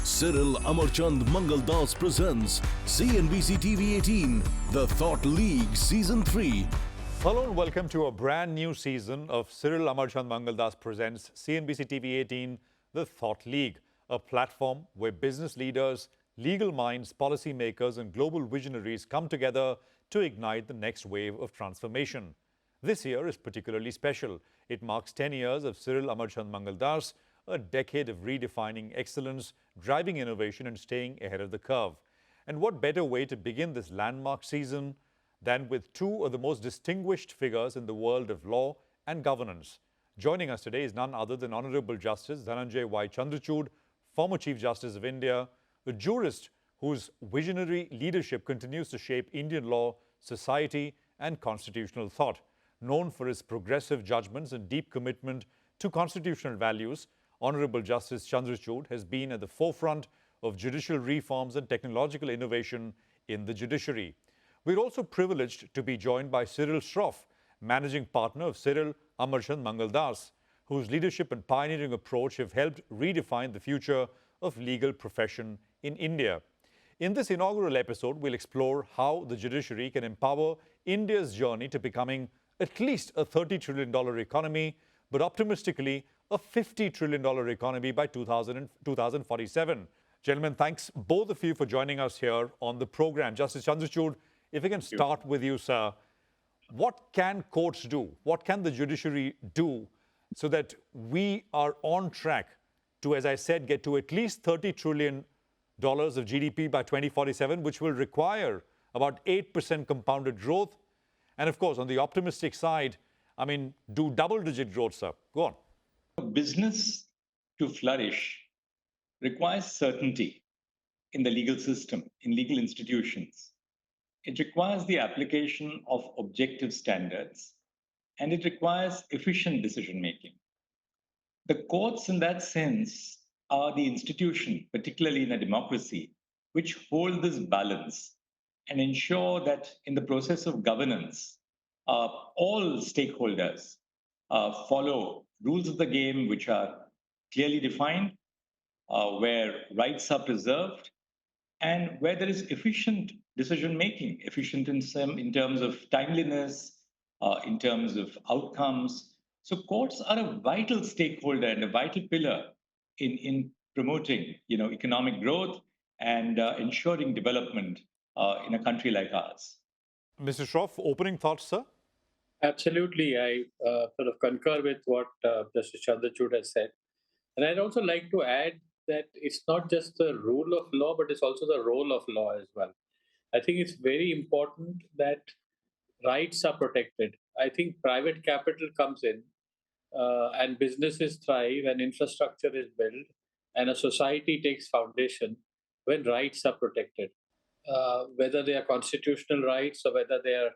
Cyril Amarchand Mangaldas presents CNBC TV18, The Thought League Season 3. Hello and welcome to a brand new season of Cyril Amarchand Mangaldas presents CNBC TV18, The Thought League, a platform where business leaders, legal minds, policymakers and global visionaries come together to ignite the next wave of transformation. This year is particularly special. It marks 10 years of Cyril Amarchand Mangaldas, a decade of redefining excellence, driving innovation and staying ahead of the curve. And what better way to begin this landmark season than with two of the most distinguished figures in the world of law and governance. Joining us today is none other than Honorable Justice Dhananjay Y. Chandrachud, former Chief Justice of India, a jurist whose visionary leadership continues to shape Indian law, society and constitutional thought. Known for his progressive judgments and deep commitment to constitutional values, Honorable Justice Chandrachud has been at the forefront of judicial reforms and technological innovation in the judiciary. We're also privileged to be joined by Cyril Shroff, Managing Partner of Cyril Amarchand Mangaldas, whose leadership and pioneering approach have helped redefine the future of legal profession in India. In this inaugural episode, we'll explore how the judiciary can empower India's journey to becoming at least a $30 trillion economy, but optimistically a $50 trillion economy by 2047. Gentlemen, thanks both of you for joining us here on the program. Justice Chandrachud, if we can start with you, sir. What can courts do? What can the judiciary do so that we are on track to, as I said, get to at least $30 trillion of GDP by 2047, which will require about 8% compounded growth? And of course, on the optimistic side, do double-digit growth, sir. Go on. Business to flourish requires certainty in the legal system, in legal institutions. It requires the application of objective standards, and it requires efficient decision-making. The courts, in that sense, are the institution, particularly in a democracy, which hold this balance and ensure that in the process of governance, all stakeholders follow rules of the game which are clearly defined, where rights are preserved, and where there is efficient decision-making, efficient in terms of timeliness, in terms of outcomes. So courts are a vital stakeholder and a vital pillar in promoting, economic growth and ensuring development in a country like ours. Mr. Shroff, opening thoughts, sir? Absolutely. I sort of concur with what Justice Chandrachud has said. And I'd also like to add that it's not just the rule of law, but it's also the role of law as well. I think it's very important that rights are protected. I think private capital comes in and businesses thrive and infrastructure is built and a society takes foundation when rights are protected, whether they are constitutional rights or whether they are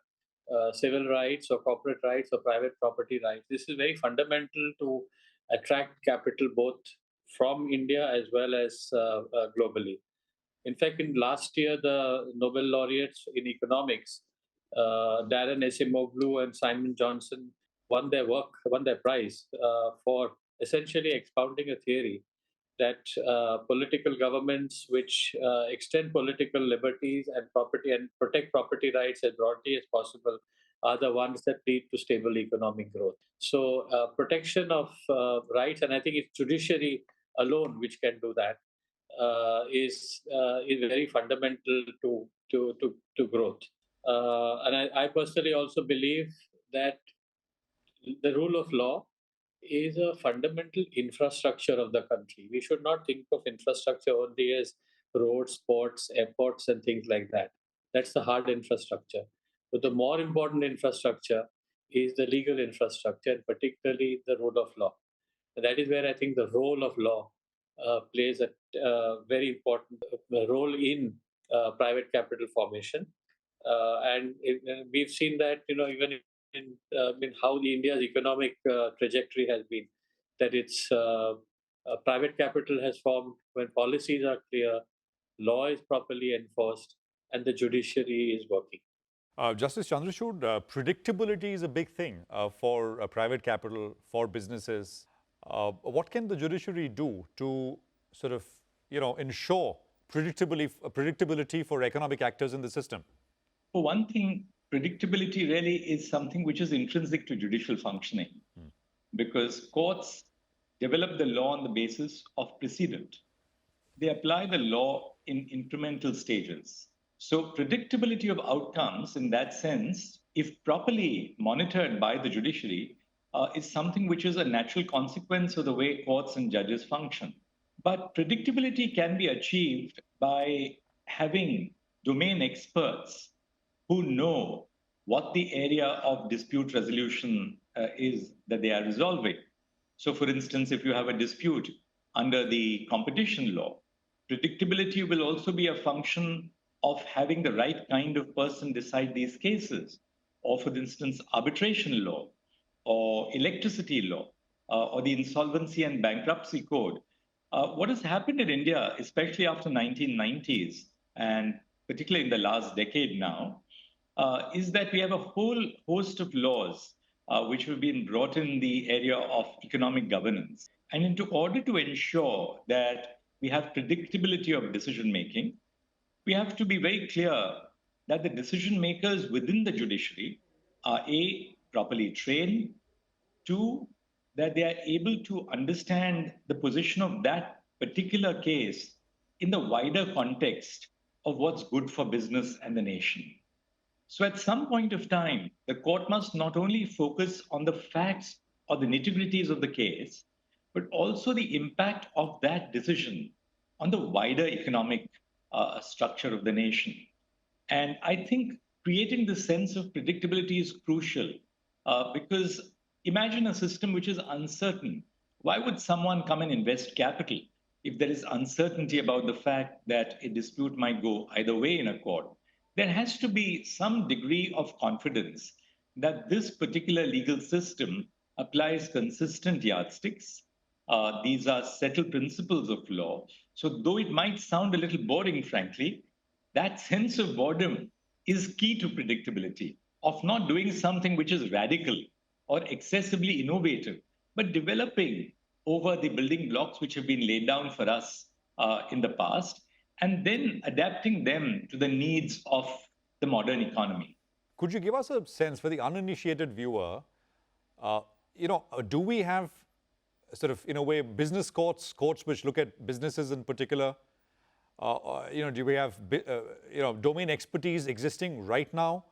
civil rights or corporate rights or private property rights. This is very fundamental to attract capital both from India as well as globally. In fact, in last year, the Nobel laureates in economics, Darren Acemoglu and Simon Johnson, won their prize for essentially expounding a theory that political governments which extend political liberties and property and protect property rights as broadly as possible are the ones that lead to stable economic growth. So protection of rights, and I think it's judiciary alone which can do that, is very fundamental to growth. And I personally also believe that the rule of law is a fundamental infrastructure of the country. We should not think of infrastructure only as roads, ports, airports, and things like that. That's the hard infrastructure. But the more important infrastructure is the legal infrastructure, and particularly the rule of law. And that is where I think the role of law plays a very important role in private capital formation. And we've seen that, even in how India's economic trajectory has been, that its private capital has formed when policies are clear, law is properly enforced, and the judiciary is working. Justice Chandrachud, predictability is a big thing for private capital, for businesses. What can the judiciary do to sort of, ensure predictability for economic actors in the system? For one thing, predictability really is something which is intrinsic to judicial functioning, because courts develop the law on the basis of precedent. They apply the law in incremental stages. So predictability of outcomes in that sense, if properly monitored by the judiciary, is something which is a natural consequence of the way courts and judges function. But predictability can be achieved by having domain experts who know what the area of dispute resolution is that they are resolving. So, for instance, if you have a dispute under the competition law, predictability will also be a function of having the right kind of person decide these cases. Or, for instance, arbitration law, or electricity law, or the insolvency and bankruptcy code. What has happened in India, especially after 1990s, and particularly in the last decade now, is that we have a whole host of laws which have been brought in the area of economic governance. And in order to ensure that we have predictability of decision making, we have to be very clear that the decision makers within the judiciary are A, properly trained, two, that they are able to understand the position of that particular case in the wider context of what's good for business and the nation. So at some point of time, the court must not only focus on the facts or the nitty-gritties of the case, but also the impact of that decision on the wider economic structure of the nation. And I think creating this sense of predictability is crucial because imagine a system which is uncertain. Why would someone come and invest capital if there is uncertainty about the fact that a dispute might go either way in a court? There has to be some degree of confidence that this particular legal system applies consistent yardsticks. These are settled principles of law. So though it might sound a little boring, frankly, that sense of boredom is key to predictability, of not doing something which is radical or excessively innovative, but developing over the building blocks which have been laid down for us in the past, and then adapting them to the needs of the modern economy. Could you give us a sense for the uninitiated viewer, do we have sort of, in a way, business courts which look at businesses in particular? Do we have, domain expertise existing right now,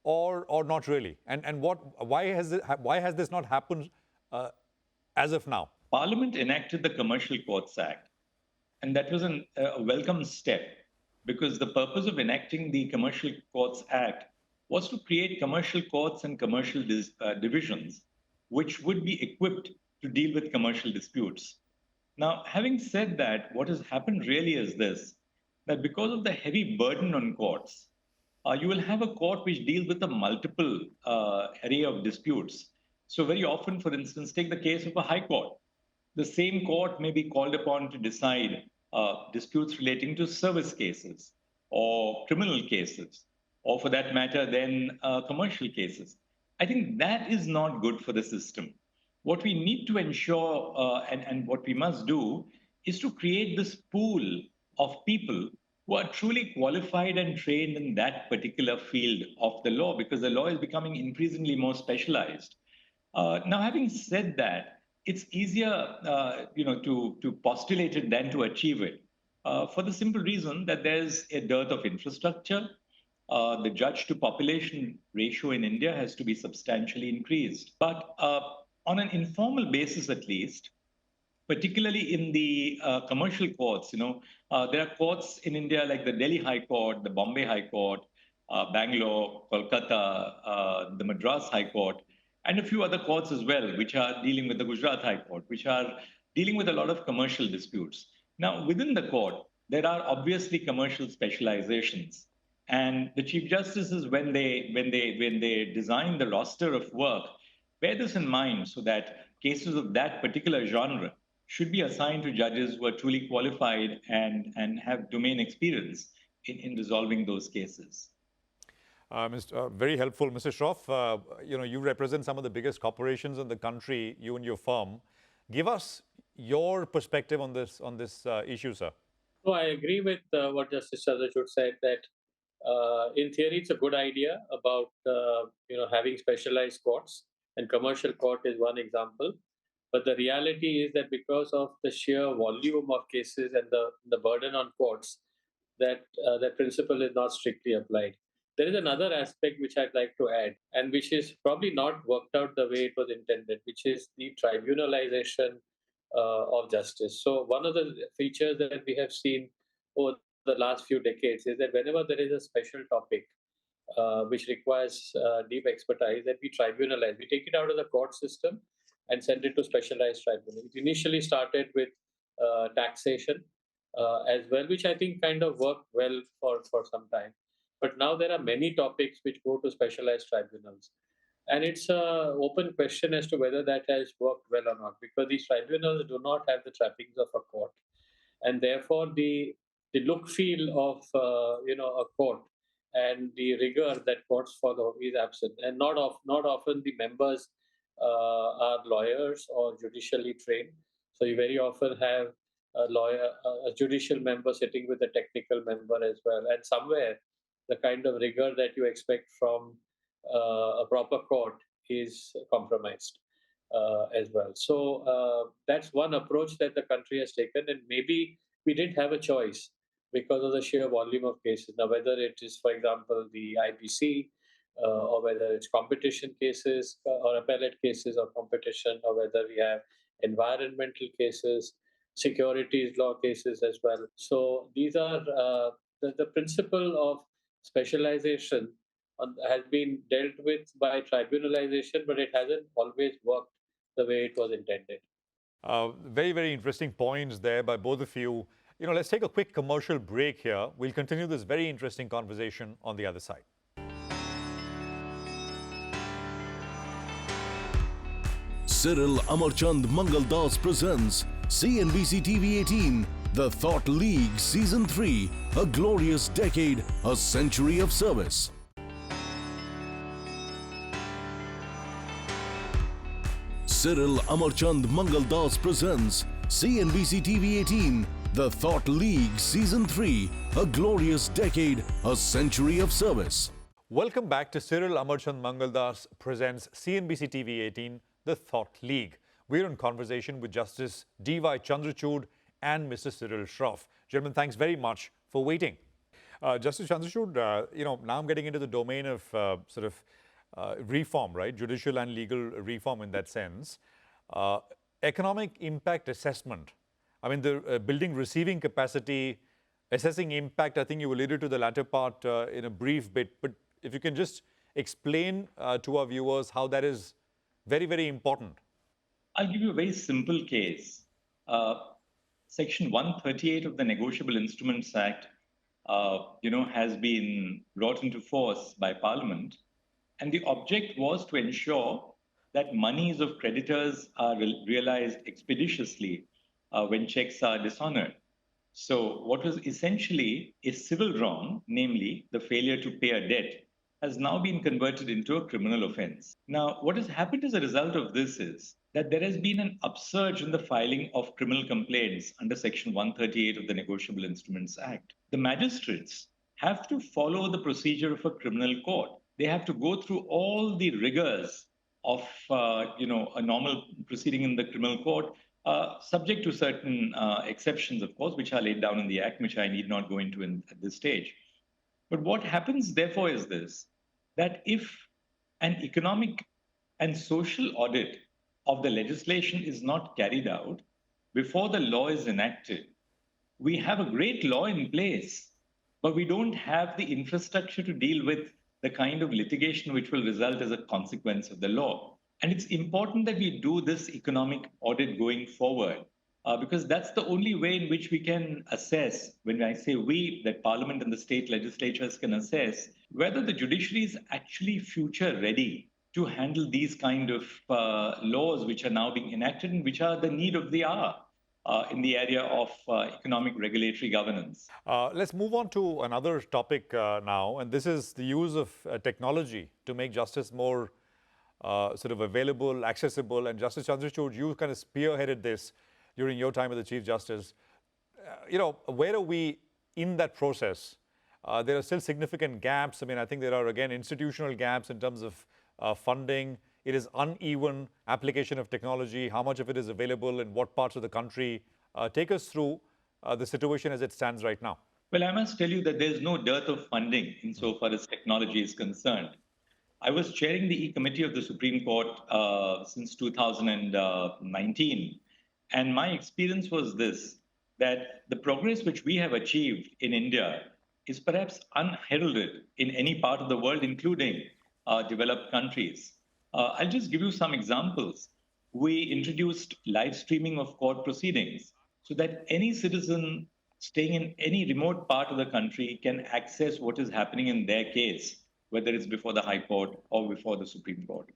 or not really? And why has this not happened as of now? Parliament enacted the Commercial Courts Act, and that was a welcome step, because the purpose of enacting the Commercial Courts Act was to create commercial courts and commercial divisions which would be equipped to deal with commercial disputes. Now, having said that, what has happened really is this, that because of the heavy burden on courts, you will have a court which deals with a multiple array of disputes. So very often, for instance, take the case of a high court. The same court may be called upon to decide disputes relating to service cases or criminal cases, or for that matter, then commercial cases. I think that is not good for the system. What we need to ensure and what we must do is to create this pool of people who are truly qualified and trained in that particular field of the law, because the law is becoming increasingly more specialized. Now, having said that, it's easier to postulate it than to achieve it, for the simple reason that there's a dearth of infrastructure. The judge to population ratio in India has to be substantially increased. But on an informal basis, at least, particularly in the commercial courts, there are courts in India like the Delhi High Court, the Bombay High Court, Bangalore, Kolkata, the Madras High Court, and a few other courts as well, which are dealing with the Gujarat High Court, which are dealing with a lot of commercial disputes. Now, within the court, there are obviously commercial specializations. And the Chief Justices, when they design the roster of work, bear this in mind so that cases of that particular genre should be assigned to judges who are truly qualified and have domain experience in resolving those cases. Very helpful, Mr. Shroff. You represent some of the biggest corporations in the country, you and your firm. Give us your perspective on this issue, sir. So I agree with what Justice Chandrachud said that in theory it's a good idea about having specialized courts, and commercial court is one example. But the reality is that because of the sheer volume of cases and the burden on courts, that principle is not strictly applied. There is another aspect which I'd like to add, and which is probably not worked out the way it was intended, which is the tribunalization of justice. So, one of the features that we have seen over the last few decades is that whenever there is a special topic which requires deep expertise, that we tribunalize, we take it out of the court system and send it to specialized tribunal. It initially started with taxation as well, which I think kind of worked well for some time. But now there are many topics which go to specialized tribunals. And it's an open question as to whether that has worked well or not, because these tribunals do not have the trappings of a court, and therefore the look feel of a court and the rigor that courts follow is absent. And not often the members are lawyers or judicially trained. So you very often have a judicial member sitting with a technical member as well, and somewhere the kind of rigor that you expect from a proper court is compromised as well. So that's one approach that the country has taken, and maybe we didn't have a choice because of the sheer volume of cases. Now, whether it is, for example, the IPC, or whether it's competition cases or appellate cases of competition, or whether we have environmental cases, securities law cases as well. So these are the principle of specialization has been dealt with by tribunalization, but it hasn't always worked the way it was intended. Very, very interesting points there by both of you. Let's take a quick commercial break here. We'll continue this very interesting conversation on the other side. Cyril Amarchand Mangaldas presents CNBC TV18, The Thought League Season 3, A Glorious Decade, A Century of Service. Cyril Amarchand Mangaldas presents CNBC TV18, The Thought League Season 3, A Glorious Decade, A Century of Service. Welcome back to Cyril Amarchand Mangaldas presents CNBC TV18, The Thought League. We're in conversation with Justice D.Y. Chandrachud and Mr. Cyril Shroff. Gentlemen, thanks very much for waiting. Justice Chandrachud, now I'm getting into the domain of reform, right? Judicial and legal reform in that sense. Economic impact assessment. I mean, the building receiving capacity, assessing impact, I think you alluded to the latter part in a brief bit, but if you can just explain to our viewers how that is very, very important. I'll give you a very simple case. Section 138 of the Negotiable Instruments Act, has been brought into force by Parliament. And the object was to ensure that monies of creditors are realized expeditiously when checks are dishonored. So what was essentially a civil wrong, namely the failure to pay a debt, has now been converted into a criminal offense. Now, what has happened as a result of this is that there has been an upsurge in the filing of criminal complaints under Section 138 of the Negotiable Instruments Act. The magistrates have to follow the procedure of a criminal court. They have to go through all the rigors of a normal proceeding in the criminal court, subject to certain exceptions, of course, which are laid down in the Act, which I need not go into at this stage. But what happens, therefore, is this, that if an economic and social audit of the legislation is not carried out before the law is enacted, we have a great law in place, but we don't have the infrastructure to deal with the kind of litigation which will result as a consequence of the law. And it's important that we do this economic audit going forward, because that's the only way in which we can assess, when I say we, that Parliament and the state legislatures can assess whether the judiciary is actually future ready to handle these kind of laws which are now being enacted and which are the need of the hour in the area of economic regulatory governance. Let's move on to another topic now, and this is the use of technology to make justice more available, accessible. And Justice Chandrachud, you kind of spearheaded this during your time as the Chief Justice. where are we in that process? There are still significant gaps. I mean, I think there are, again, institutional gaps in terms of funding. It is uneven application of technology, how much of it is available in what parts of the country. Take us through the situation as it stands right now. Well, I must tell you that there's no dearth of funding insofar as technology is concerned. I was chairing the E-Committee of the Supreme Court since 2019. And my experience was this, that the progress which we have achieved in India is perhaps unheralded in any part of the world, including developed countries. I'll just give you some examples. We introduced live streaming of court proceedings so that any citizen staying in any remote part of the country can access what is happening in their case, whether it's before the High Court or before the Supreme Court.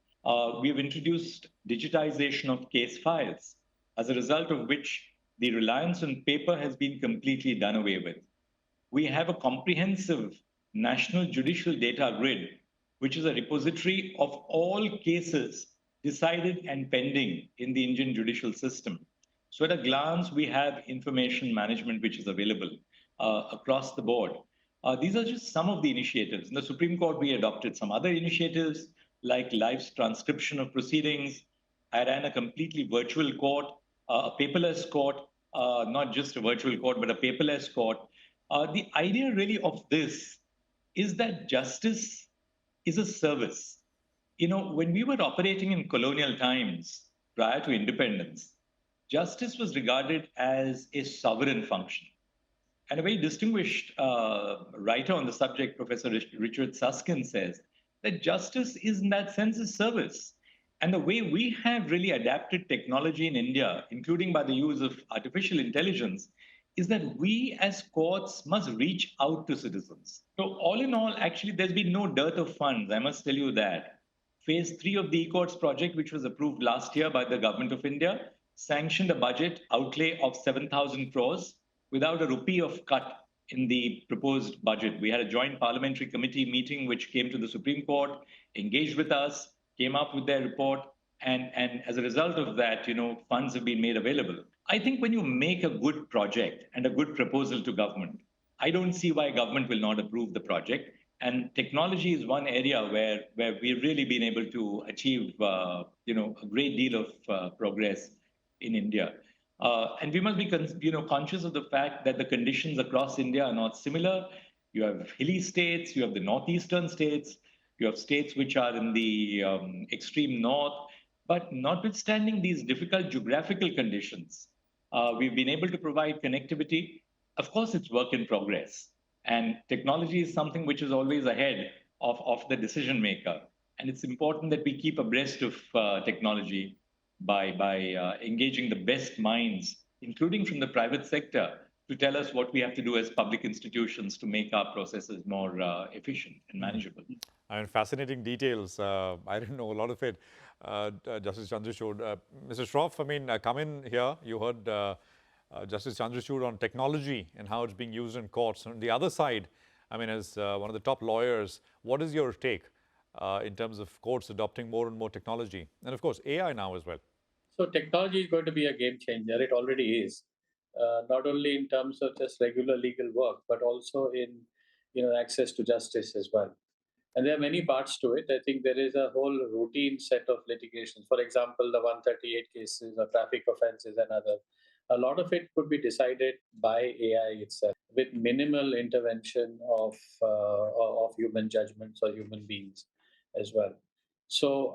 We've introduced digitization of case files, as a result of which the reliance on paper has been completely done away with. We have a comprehensive national judicial data grid, which is a repository of all cases decided and pending in the Indian judicial system. So at a glance, we have information management which is available across the board. These are just some of the initiatives. In the Supreme Court, we adopted some other initiatives like live transcription of proceedings. I ran a completely virtual court, a paperless court, not just a virtual court, but a paperless court. The idea really of this is that justice is a service. When we were operating in colonial times prior to independence, justice was regarded as a sovereign function. And a very distinguished writer on the subject, Professor Richard Susskind, says that justice is, in that sense, a service. And the way we have really adapted technology in India, including by the use of artificial intelligence, is that we as courts must reach out to citizens. So all in all, actually, there's been no dearth of funds. I must tell you that. Phase 3 of the e-courts project, which was approved last year by the government of India, sanctioned a budget outlay of 7,000 crores without a rupee of cut in the proposed budget. We had a joint parliamentary committee meeting which came to the Supreme Court, engaged with us, came up with their report, and as a result of that, funds have been made available. I think when you make a good project and a good proposal to government, I don't see why government will not approve the project. And technology is one area where we've really been able to achieve, a great deal of progress in India. And we must be, conscious of the fact that the conditions across India are not similar. You have hilly states, you have the northeastern states, you have states which are in the extreme north. But notwithstanding these difficult geographical conditions, we've been able to provide connectivity. Of course, it's work in progress. And technology is something which is always ahead of the decision maker. And it's important that we keep abreast of technology by engaging the best minds, including from the private sector, to tell us what we have to do as public institutions to make our processes more efficient and manageable. I mean, fascinating details. I didn't know a lot of it. Justice Chandrachud. Mr. Shroff, come in here. You heard Justice Chandrachud on technology and how it's being used in courts. On the other side, as one of the top lawyers, what is your take in terms of courts adopting more and more technology? And of course, AI now as well. So technology is going to be a game changer. It already is. Not only in terms of just regular legal work, but also in access to justice as well. And there are many parts to it. I think there is a whole routine set of litigations. For example, the 138 cases or traffic offenses and other. A lot of it could be decided by AI itself with minimal intervention of human judgments or human beings as well. So,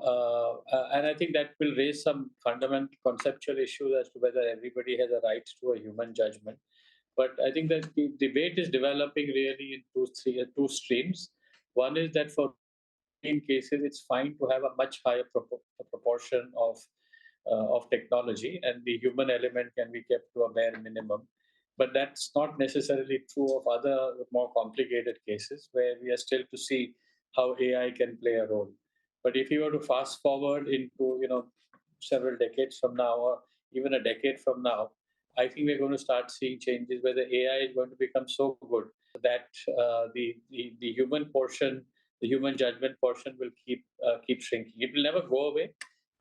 and I think that will raise some fundamental conceptual issues as to whether everybody has a right to a human judgment. But I think that the debate is developing really in two streams. One is that for in cases, it's fine to have a much higher proportion of technology, and the human element can be kept to a bare minimum. But that's not necessarily true of other more complicated cases where we are still to see how AI can play a role. But if you were to fast forward into several decades from now, or even a decade from now, I think we're going to start seeing changes where the AI is going to become so good that the human portion, the human judgment portion, will keep shrinking. It will never go away,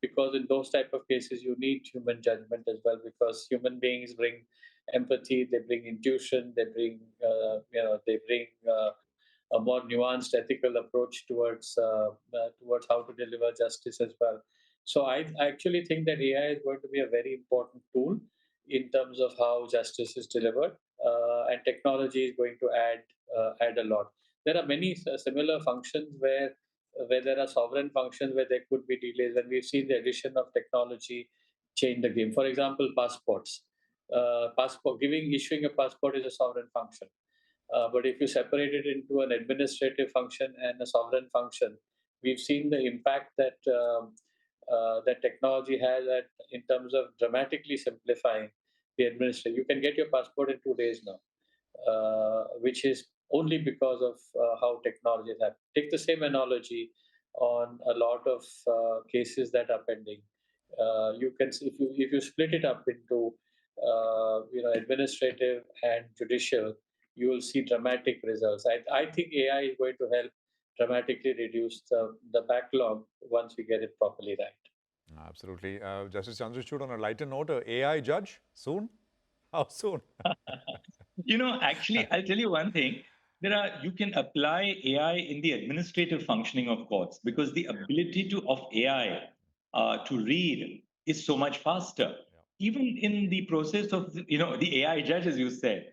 because in those type of cases you need human judgment as well, because human beings bring empathy, they bring intuition, they bring a more nuanced ethical approach towards how to deliver justice as well. So I actually think that AI is going to be a very important tool in terms of how justice is delivered, and technology is going to add a lot. There are many similar functions where there are sovereign functions where there could be delays, and we've seen the addition of technology change the game. For example, passports. Issuing a passport is a sovereign function. But if you separate it into an administrative function and a sovereign function, we've seen the impact that technology has in terms of dramatically simplifying the administration. You can get your passport in 2 days now, which is only because of how technology has happened. Take the same analogy on a lot of cases that are pending. You can see if you split it up into administrative and judicial, you will see dramatic results. I think AI is going to help dramatically reduce the backlog once we get it properly right. Absolutely. Justice Chandrachud, on a lighter note, a AI judge soon? How soon? Actually, I'll tell you one thing. You can apply AI in the administrative functioning of courts, because the ability of AI to read is so much faster. Even in the process of the AI judge, as you said,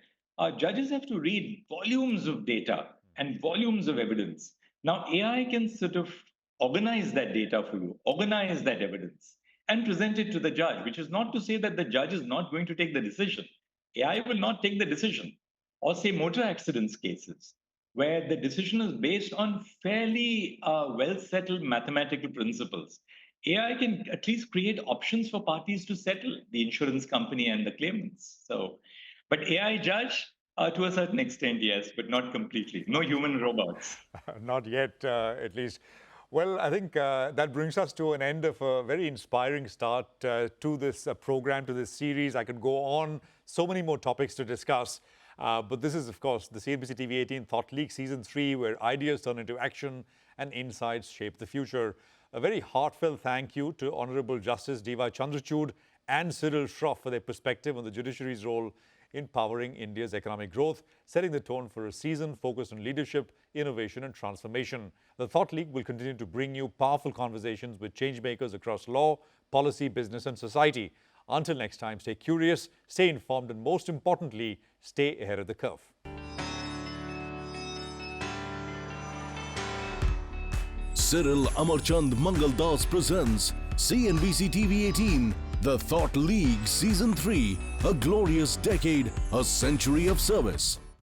judges have to read volumes of data and volumes of evidence. Now, AI can sort of organize that data for you, organize that evidence, and present it to the judge, which is not to say that the judge is not going to take the decision. AI will not take the decision. Or say motor accidents cases, where the decision is based on fairly well-settled mathematical principles. AI can at least create options for parties to settle, the insurance company and the claimants. But AI judge, to a certain extent, yes, but not completely. No human robots. Not yet, at least. Well, I think that brings us to an end of a very inspiring start to this program, to this series. I could go on, so many more topics to discuss. But this is, of course, the CNBC TV18 Thought League Season 3, where ideas turn into action and insights shape the future. A very heartfelt thank you to Honorable Justice D.Y. Chandrachud and Cyril Shroff for their perspective on the judiciary's role in powering India's economic growth, setting the tone for a season focused on leadership, innovation and transformation. The Thought League will continue to bring you powerful conversations with changemakers across law, policy, business and society. Until next time, stay curious, stay informed, and most importantly, stay ahead of the curve. Cyril Amarchand Mangaldas presents CNBC TV18, The Thought League Season 3, a glorious decade, a century of service.